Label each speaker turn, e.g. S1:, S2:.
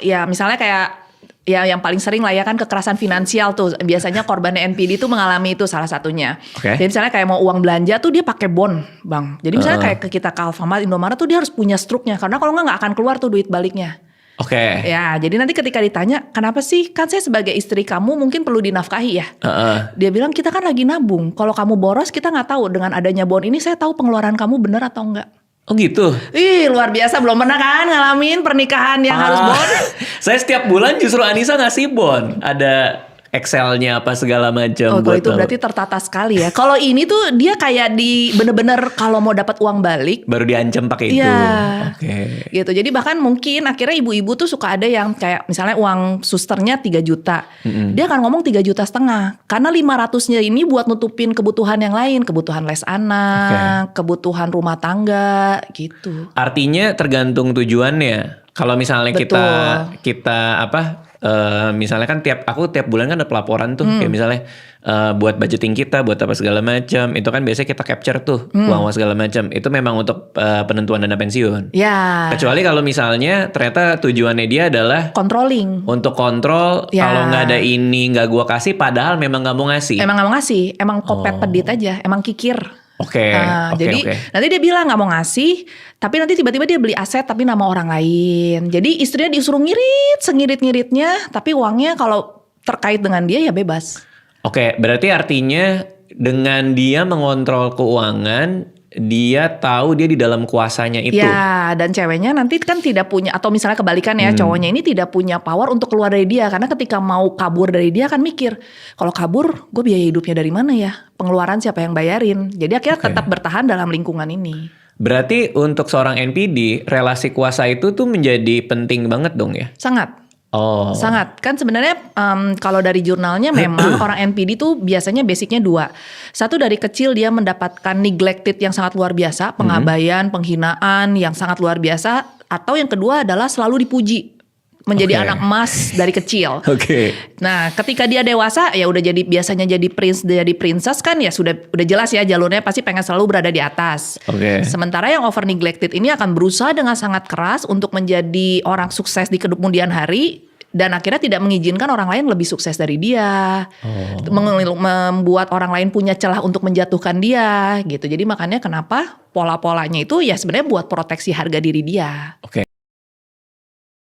S1: ya misalnya kayak ya yang paling sering lah ya kan kekerasan finansial tuh. Biasanya korban NPD tuh mengalami itu salah satunya. Jadi misalnya kayak mau uang belanja tuh dia pakai bond, Bang. Jadi misalnya kayak ke kita ke Alfamart, Indomaret tuh dia harus punya struknya. Karena kalau nggak akan keluar tuh duit baliknya. Ya, jadi nanti ketika ditanya, kenapa sih? Kan saya sebagai istri kamu mungkin perlu dinafkahi ya. Dia bilang kita kan lagi nabung. Kalau kamu boros kita nggak tahu. Dengan adanya bond ini saya tahu pengeluaran kamu benar atau enggak.
S2: Oh gitu?
S1: Ih luar biasa, belum pernah kan ngalamin pernikahan yang harus bond?
S2: Saya setiap bulan justru Anissa ngasih bond. Ada Excel-nya apa segala macam.
S1: Oh kalau itu berarti tertata sekali ya. Kalau ini tuh dia kayak di bener-bener kalau mau dapat uang balik.
S2: Baru diancam pakai itu.
S1: Gitu. Jadi bahkan mungkin akhirnya ibu-ibu tuh suka ada yang kayak misalnya uang susternya 3 juta. Dia akan ngomong 3,5 juta. Karena 500-nya ini buat nutupin kebutuhan yang lain. Kebutuhan les anak, kebutuhan rumah tangga gitu.
S2: Artinya tergantung tujuannya. Kalau misalnya kita apa... misalnya kan aku tiap bulan kan ada pelaporan tuh kayak misalnya buat budgeting kita, buat apa segala macam, itu kan biasanya kita capture tuh uang segala macam. Itu memang untuk penentuan dana pensiun.
S1: Ya.
S2: Kecuali kalau misalnya ternyata tujuannya dia adalah
S1: controlling.
S2: Untuk kontrol kalau nggak ada ini nggak gua kasih, padahal memang nggak mau ngasih.
S1: Emang nggak mau ngasih, emang kopet pedit aja, emang kikir. Jadi nanti dia bilang nggak mau ngasih, tapi nanti tiba-tiba dia beli aset tapi nama orang lain. Jadi istrinya disuruh ngirit sengirit-ngiritnya, tapi uangnya kalau terkait dengan dia ya bebas.
S2: Berarti artinya dengan dia mengontrol keuangan, dia tahu dia di dalam kuasanya itu.
S1: Ya, dan ceweknya nanti kan tidak punya, atau misalnya kebalikan ya, cowoknya ini tidak punya power untuk keluar dari dia. Karena ketika mau kabur dari dia kan mikir, kalau kabur gue biaya hidupnya dari mana ya? Pengeluaran siapa yang bayarin? Jadi akhirnya tetap bertahan dalam lingkungan ini.
S2: Berarti untuk seorang NPD, relasi kuasa itu tuh menjadi penting banget dong ya?
S1: Sangat. Sangat. Kan sebenarnya kalau dari jurnalnya memang orang NPD tuh biasanya basicnya 2. Satu, dari kecil dia mendapatkan neglected yang sangat luar biasa. Pengabaian, penghinaan yang sangat luar biasa. Atau yang kedua adalah selalu dipuji. Menjadi anak emas dari kecil. Nah ketika dia dewasa ya udah biasanya jadi prince, jadi princess kan ya udah jelas ya jalurnya pasti pengen selalu berada di atas. Sementara yang over neglected ini akan berusaha dengan sangat keras untuk menjadi orang sukses di kemudian hari. Dan akhirnya tidak mengizinkan orang lain lebih sukses dari dia. Membuat orang lain punya celah untuk menjatuhkan dia gitu. Jadi makanya kenapa pola-polanya itu ya sebenarnya buat proteksi harga diri dia.